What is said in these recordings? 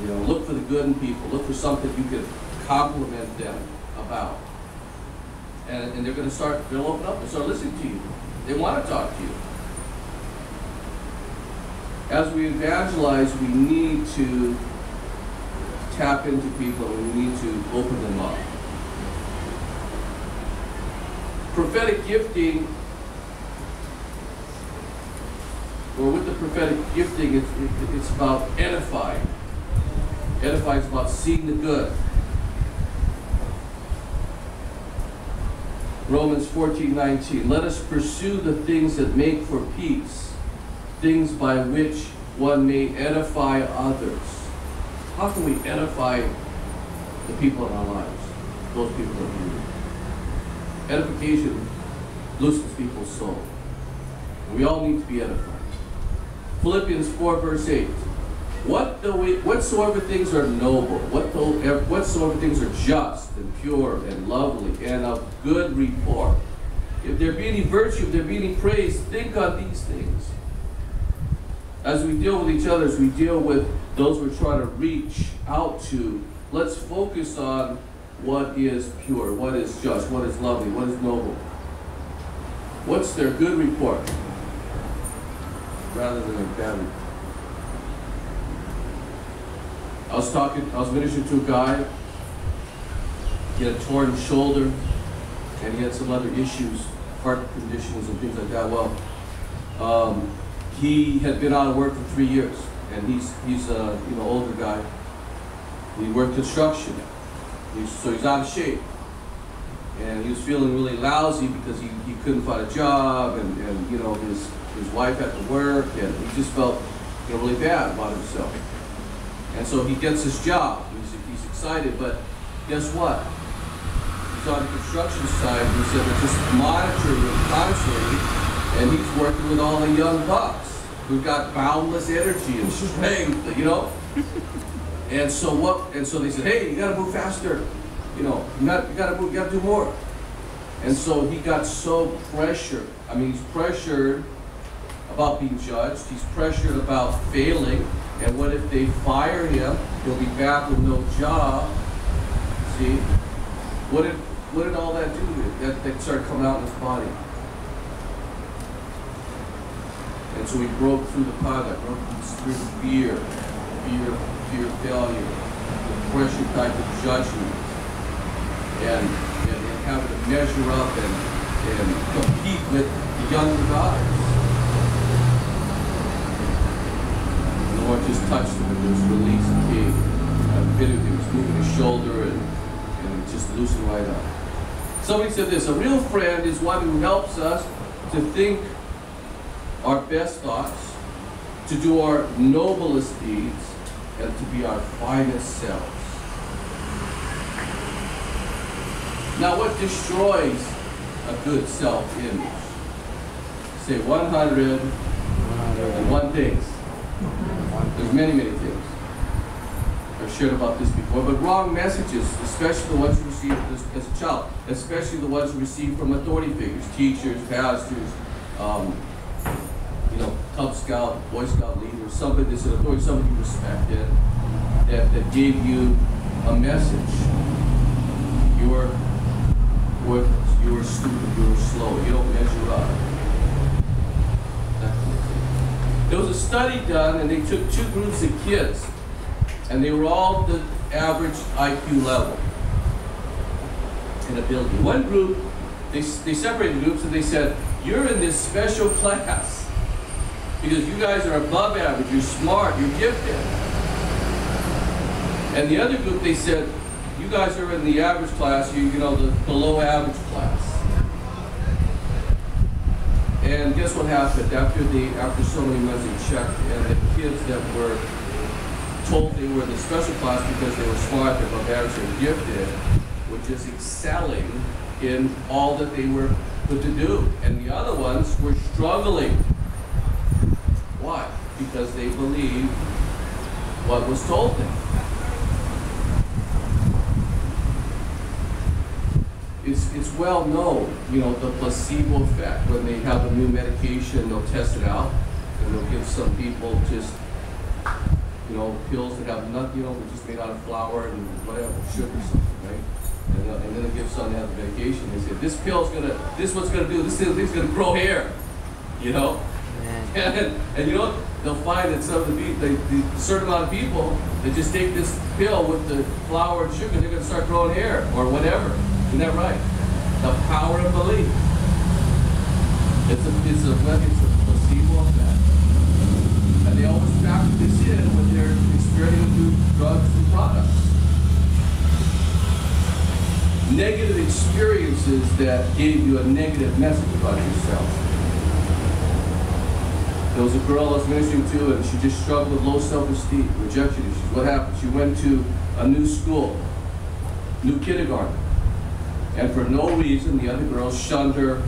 You know, look for the good in people. Look for something you can compliment them about. And they're going to start, they'll open up and start listening to you. They want to talk to you. As we evangelize, we need to tap into people and we need to open them up. Prophetic gifting, or with the prophetic gifting, it's about edifying. Edifying is about seeing the good. Romans 14:19. Let us pursue the things that make for peace, things by which one may edify others. How can we edify the people in our lives? Those people that we need. Edification loosens people's soul. We all need to be edified. Philippians 4:8. Whatsoever things are noble, whatsoever things are just and pure and lovely and of good report, if there be any virtue, if there be any praise, think on these things. As we deal with each other, as we deal with those we're trying to reach out to, let's focus on what is pure, what is just, what is lovely, what is noble. What's their good report rather than a bad report. I was ministering to a guy. He had a torn shoulder, and he had some other issues, heart conditions and things like that. Well, he had been out of work for 3 years, and he's a older guy. He worked construction, so he's out of shape, and he was feeling really lousy because he couldn't find a job, and his wife had to work, and he just felt really bad about himself. And so he gets his job. He's excited, but guess what? He's on the construction side. He said they're just monitoring him constantly, and he's working with all the young bucks who've got boundless energy and strength, And so they said, hey, you got to move faster. You got to move. You got to do more. And so he got so pressured. I mean, he's pressured about being judged. He's pressured about failing. And what if they fire him? He'll be back with no job. See? What did all that do to him? That started coming out in his body. And so he broke through the pilot, broke through fear of failure, the pressure type of judgment, and having to measure up and compete with the younger guys. The Lord just touched him and there was release and came. He was moving his shoulder and just loosened right up. Somebody said this: a real friend is one who helps us to think our best thoughts, to do our noblest deeds, and to be our finest selves. Now, what destroys a good self-image? Say 101 things. There's many, many things. I've shared about this before, but wrong messages, especially the ones you receive as a child, especially the ones you receive from authority figures, teachers, pastors, Cub Scout, Boy Scout leader, somebody that's an authority, somebody you respected, that gave you a message. You were worthless, you were stupid, you were slow, you don't measure up. There was a study done, and they took 2 groups of kids, and they were all the average IQ level in a building. One group, they separated groups, and they said, you're in this special class because you guys are above average, you're smart, you're gifted. And the other group, they said, you guys are in the average class, the below average class. And guess what happened? After so many months they checked, and the kids that were told they were in the special class because they were smart, they're above average, and gifted, were just excelling in all that they were put to do. And the other ones were struggling. Why? Because they believed what was told them. It's well known, the placebo effect. When they have a new medication, they'll test it out, and they'll give some people just you know, pills that have nothing, you know, they're just made out of flour and whatever, sugar or something, right? And then they give someone that medication. They say, this pill's gonna, this what's gonna do, this thing's gonna grow hair, you know? And you know, they'll find that some of the people, a certain amount of people, they just take this pill with the flour and sugar, they're gonna start growing hair or whatever. Isn't that right? The power of belief. It's a placebo effect. And they always factor this in when they're experimenting with drugs and products. Negative experiences that gave you a negative message about yourself. There was a girl I was ministering to, and she just struggled with low self-esteem, rejection issues. What happened? She went to a new school, new kindergarten. And for no reason, the other girls shunned her.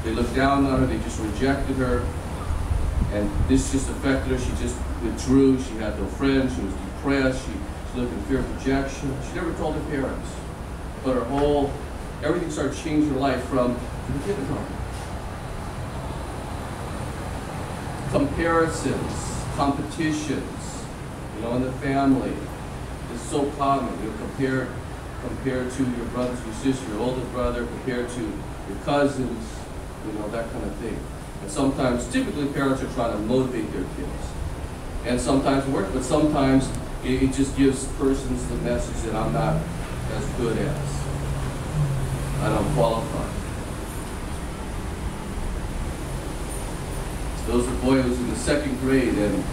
They looked down on her. They just rejected her. And this just affected her. She just withdrew. She had no friends. She was depressed. She lived in fear of rejection. She never told her parents. But everything started changing her life from the kindergarten. Comparisons, competitions, you know, in the family. It's so common. You're compared to your brothers, your sister, your older brother, compared to your cousins, you know, that kind of thing. And sometimes, typically parents are trying to motivate their kids. And sometimes it works, but sometimes it just gives persons the message that I'm not as good as. I don't qualify. There was a boy who was in the 2nd grade, and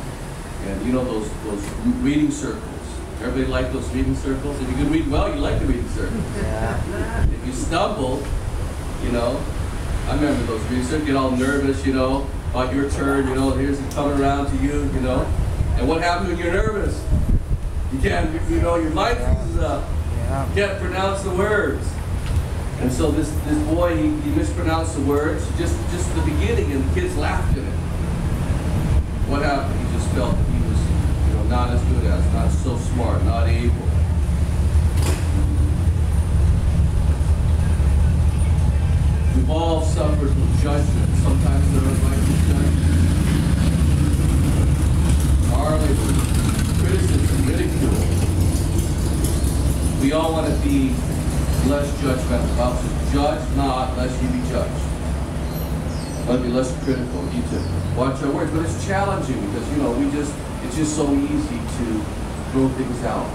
you know those reading circles. Everybody liked those reading circles. If you could read well, you like the reading circles. Yeah. If you stumbled, you know, I remember those reading circles. Get all nervous, you know, about your turn. You know, here's it coming around to you. You know, and what happens when you're nervous? You can't, you know, your mind freezes up. Yeah. You can't pronounce the words. And so this boy, he mispronounced the words, just the beginning, and the kids laughed at it. What happened? He just felt that he was, you know, not as good as, not so smart, not able. We've all suffered from judgment. Sometimes they're unlikely judgment. Our criticism, ridicule. We all want to be less judgmental. The Bible says, judge not, lest you be judged. Want to be less critical. We need to watch our words, but it's challenging because, you know, it's just so easy to throw things out.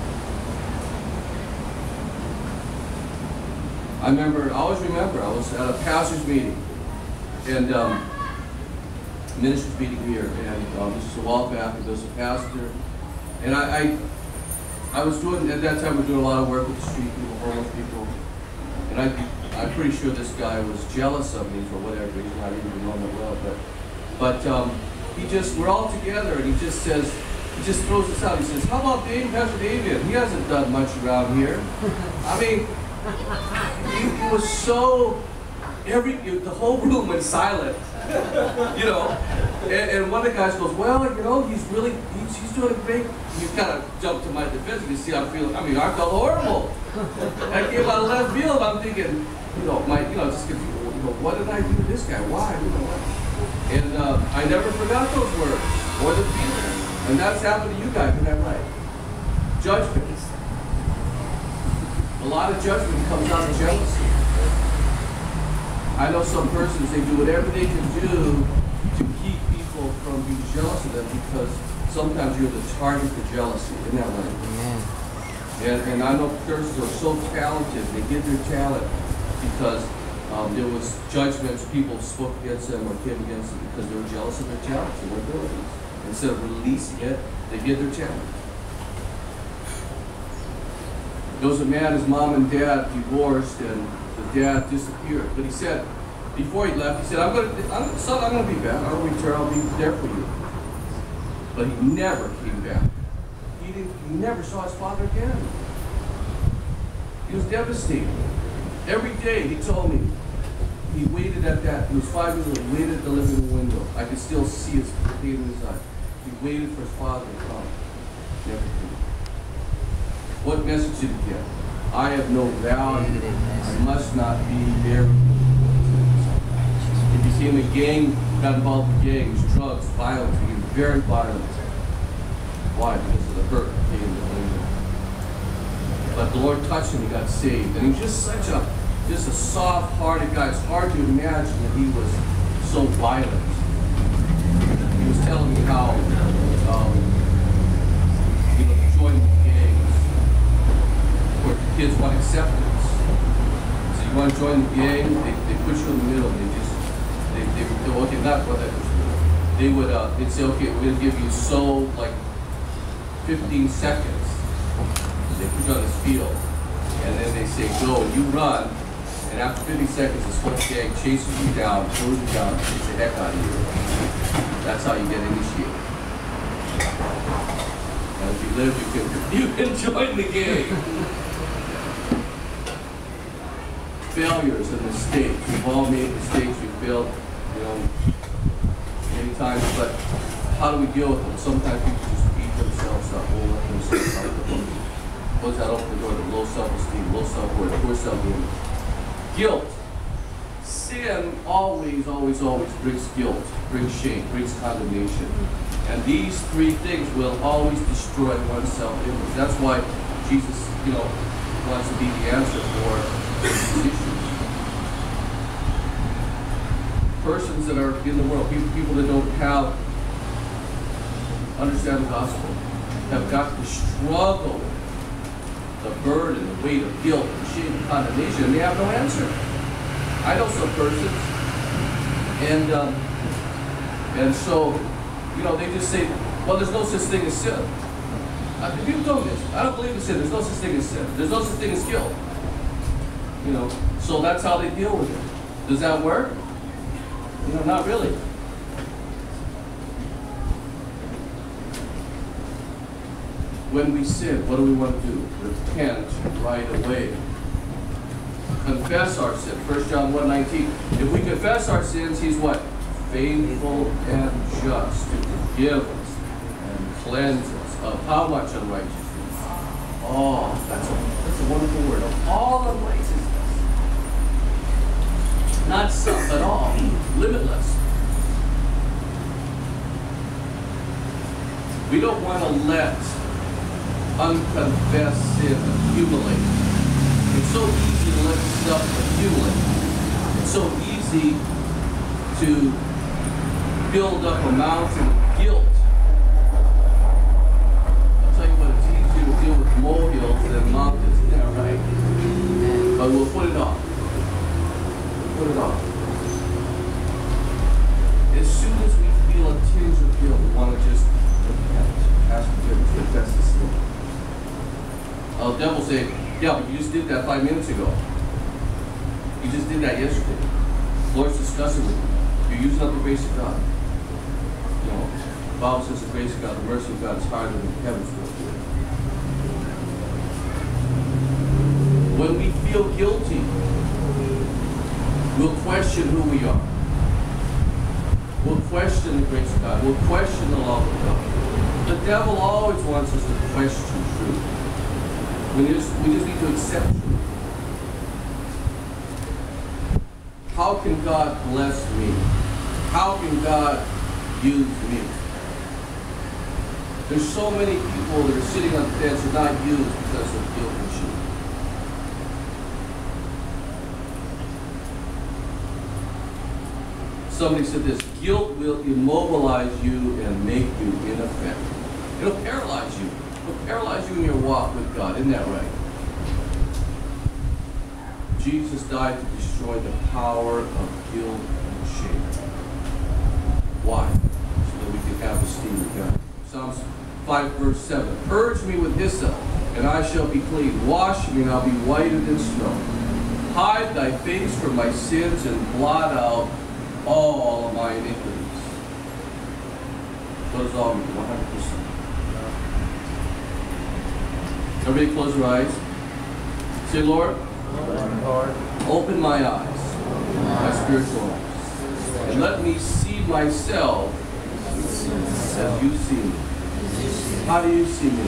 I always remember, I was at a pastor's meeting, and ministers meeting here, and this is a while back, and there was a pastor, and I was doing, at that time, we were doing a lot of work with the street people, homeless people, and I'm pretty sure this guy was jealous of me for whatever reason. I didn't even know him well, but we're all together, and he just throws this out. He says, how about Pastor Damien? He hasn't done much around here. I mean, he was so, the whole room went silent, you know. And one of the guys goes, well, you know, he's doing a great. You kind of jumped to my defense. You see, I'm feeling. I mean, I felt horrible. I came out of left field. I'm thinking, just confused. You know, what did I do to this guy? Why? You know what? And I never forgot those words or the feeling. And that's happened to you guys. Isn't that right? Judgment. A lot of judgment comes out of jealousy. I know some persons, they do whatever they can do to keep people from being jealous of them because sometimes you're the target for jealousy. Isn't that right? Mm-hmm. And I know persons who are so talented, they get their talent because there was judgments, people spoke against them or came against them because they were jealous of their talents and their abilities. Instead of releasing it, they get their talent. There was a man, his mom and dad divorced, and the dad disappeared. But he said, before he left, he said, I'm going to be back. I'll return. I'll be there for you. But he never came back. He never saw his father again. He was devastated. Every day, he told me, he waited at that. He was 5 years old. He waited at the living room window. I could still see his pain in his eye. He waited for his father to come. Never came. What message did he get? I have no value. I must not be there. He became a got involved in gangs, drugs, violence, became very violent. Why? Because of the hurt came to him. But the Lord touched him, he got saved. And he was just a soft-hearted guy. It's hard to imagine that he was so violent. He was telling me how, joining gangs. Of course, the kids want acceptance. So you want to join the gang, they put you in the middle. Okay, not what that was. They'd say, okay, we're going to give you 15 seconds. They put you on this field, and then they say, go, you run, and after 50 seconds, this whole gang chases you down, throws you down, and takes the heck out of you. That's how you get initiated. And if you live, you can join the gang. Failures and mistakes. We've all made mistakes, we've failed, many times, but how do we deal with them? Sometimes people just beat themselves up, won't let themselves out of the book. Once that open the door to low self-esteem, low self-worth, poor self-image. Guilt. Sin always brings guilt, brings shame, brings condemnation. And these three things will always destroy one's self-image. That's why Jesus, wants to be the answer for these issues. Persons that are in the world, people that don't understand the gospel, have got to struggle the burden, the weight of guilt, and shame, and condemnation, and they have no answer. I know some persons, and so, they just say, well, there's no such thing as sin. People told me this. I don't believe in sin. There's no such thing as sin. There's no such thing as guilt. So that's how they deal with it. Does that work? Not really. When we sin, what do we want to do? Repent right away. Confess our sin. 1 John 1:19. If we confess our sins, he's what? Faithful and just to forgive us and cleanse us of how much unrighteousness? Oh, that's a wonderful word. Of all unrighteousness. Not some, but all. Limitless. We don't want to let unconfessed sin accumulate. It's so easy to let stuff accumulate. It's so easy to build up a mountain of guilt. I'll tell you what, it's easier to deal with molehills than mountains. Isn't that right? But we'll put it off. Put it off. As soon as we feel a tinge of guilt, we want to just repent, ask forgiveness, confess the sin. The devil say, yeah, but you just did that 5 minutes ago. You just did that yesterday. The Lord's discussing with you. You're using up the grace of God. The Bible says the grace of God, the mercy of God is higher than the heavens will do. When we feel guilty, we'll question who we are. We'll question the grace of God. We'll question the love of God. The devil always wants us to question truth. We just need to accept truth. How can God bless me? How can God use me? There's so many people that are sitting on the fence and not used because of guilt and shame. Somebody said this, guilt will immobilize you and make you ineffective. It'll paralyze you. It'll paralyze you in your walk with God. Isn't that right? Jesus died to destroy the power of guilt and shame. Why? So that we can have esteem of God. Psalms 5 verse 7. Purge me with hyssop, and I shall be clean. Wash me, and I'll be whiter than snow. Hide thy face from my sins, and blot out all of my iniquities. What does all mean? 100%. Everybody close your eyes. Say, Lord, open my eyes, my spiritual eyes, and let me see myself as you see me. How do you see me?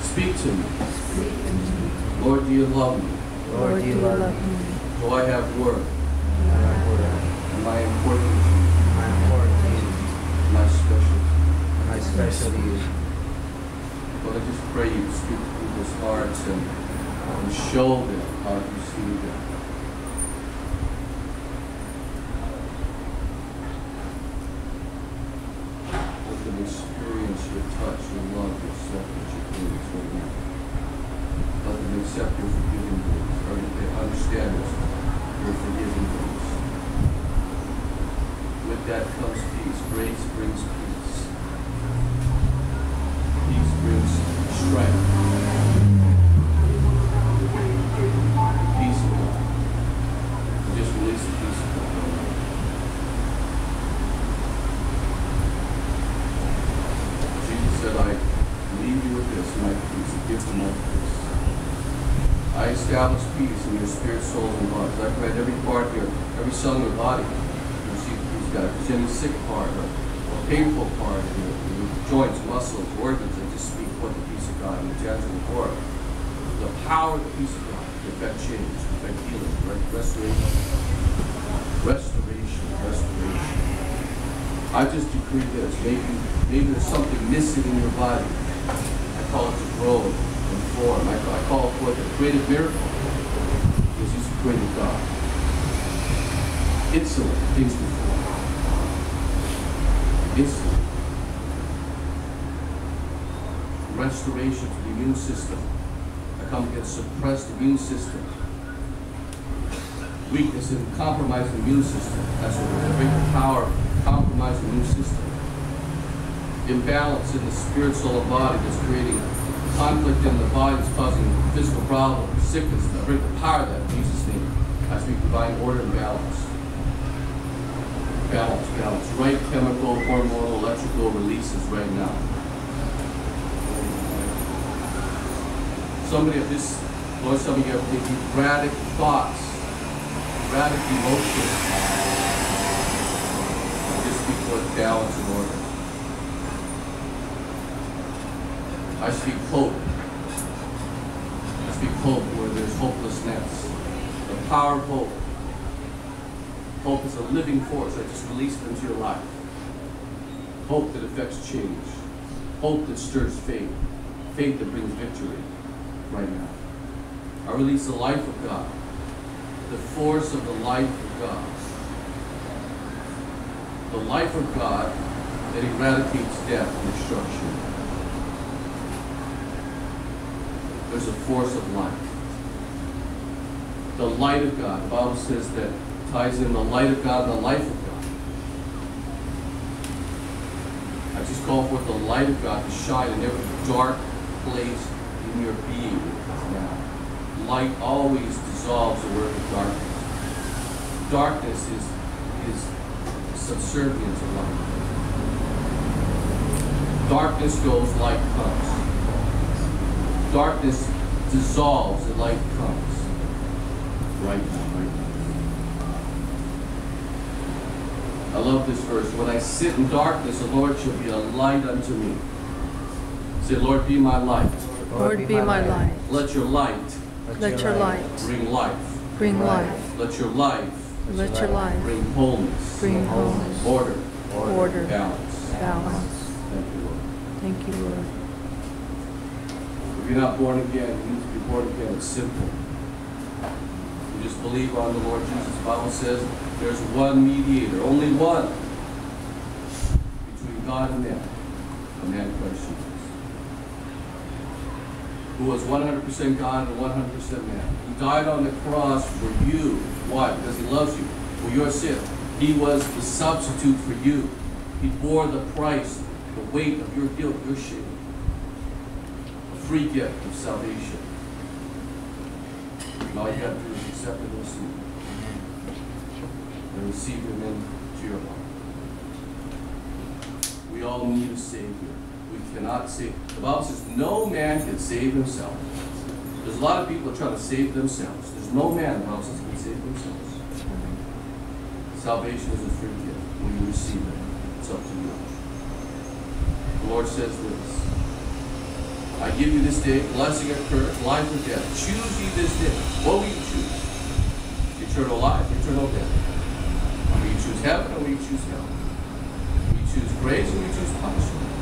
Speak to me. Lord, do you love me? Lord, do you love me? Do I have worth? Am I important to you? Am I important to you? Am I special? Am I especially you. Lord, I just pray you speak to people's hearts and show them how you see them. Let them experience your touch, your love, your acceptance, your goodness right now. Let them accept your forgiving grace, or they understand your forgiving grace. With that comes peace. Grace brings peace. Peace brings strength. Peace of God. Just release the peace of God. Jesus said, I leave you with this, my peace, a gift of my peace. I establish peace in your spirit, soul, and bodies. I command every part of every cell in your body to receive peace, God. If there's any sick part or painful part in your joints, muscles, organs, I just speak what the peace of God in the tangible form. The power of the peace of God to effect change, to effect healing, restoration. Restoration, restoration. I just decree this. Maybe there's something missing in your body. I call it to grow and form. I call it forth a creative miracle. Because he's a creative God. Instantly, things will form. Instantly. Restoration to the immune system. I come against suppressed immune system. Weakness in compromised immune system. That's what we're going to bring the power of compromised immune system. Imbalance in the spirit, soul, and body that's creating conflict in the body, that's causing physical problems, sickness. I bring the power of that in Jesus' name. I speak divine order and balance. Balance, balance. Right chemical, hormonal, electrical releases right now. Somebody of this, Lord, some of you have thinking erratic thoughts, erratic emotions. Just speak for balance and order. I speak hope. I speak hope where there's hopelessness. The power of hope. Hope is a living force. I just release it into your life. Hope that affects change. Hope that stirs faith. Faith that brings victory right now. I release the life of God. The force of the life of God. The life of God that eradicates death and destruction. There's a force of life. The light of God. The Bible says that ties in the light of God and the life of God. I just call forth the light of God to shine in every dark place in your being now. Light always dissolves the work of darkness. Darkness is subservient to light. Darkness goes, light comes. Darkness dissolves and light comes. Right now, right now. I love this verse. When I sit in darkness, the Lord shall be a light unto me. Say, Lord, be my light. Lord, be my light. Let your light. Let your light Bring life. bring life. Let your life. Let your life Bring wholeness. bring wholeness, Order. order, Balance. balance. Thank you, Lord. Thank you, Lord. If you're not born again, you need to be born again. It's simple. You just believe on the Lord Jesus. The Bible says there's one mediator, only one, between God and man, the man Christ Jesus, who was 100% God and 100% man. He died on the cross for you. Why? Because he loves you. For your sin. He was the substitute for you. He bore the price, the weight of your guilt, your shame. Free gift of salvation. And all you have to do is accept and receive. And receive him into your heart. We all need a Savior. We cannot save. The Bible says no man can save himself. There's a lot of people trying to save themselves. There's no man, the Bible says, can save themselves. Salvation is a free gift when you receive it. It's up to you. The Lord says this. I give you this day blessing or curse, life or death. Choose ye this day. What will you choose? Eternal life, eternal death. Will you choose heaven or will you choose hell? Will you choose grace or will you choose punishment?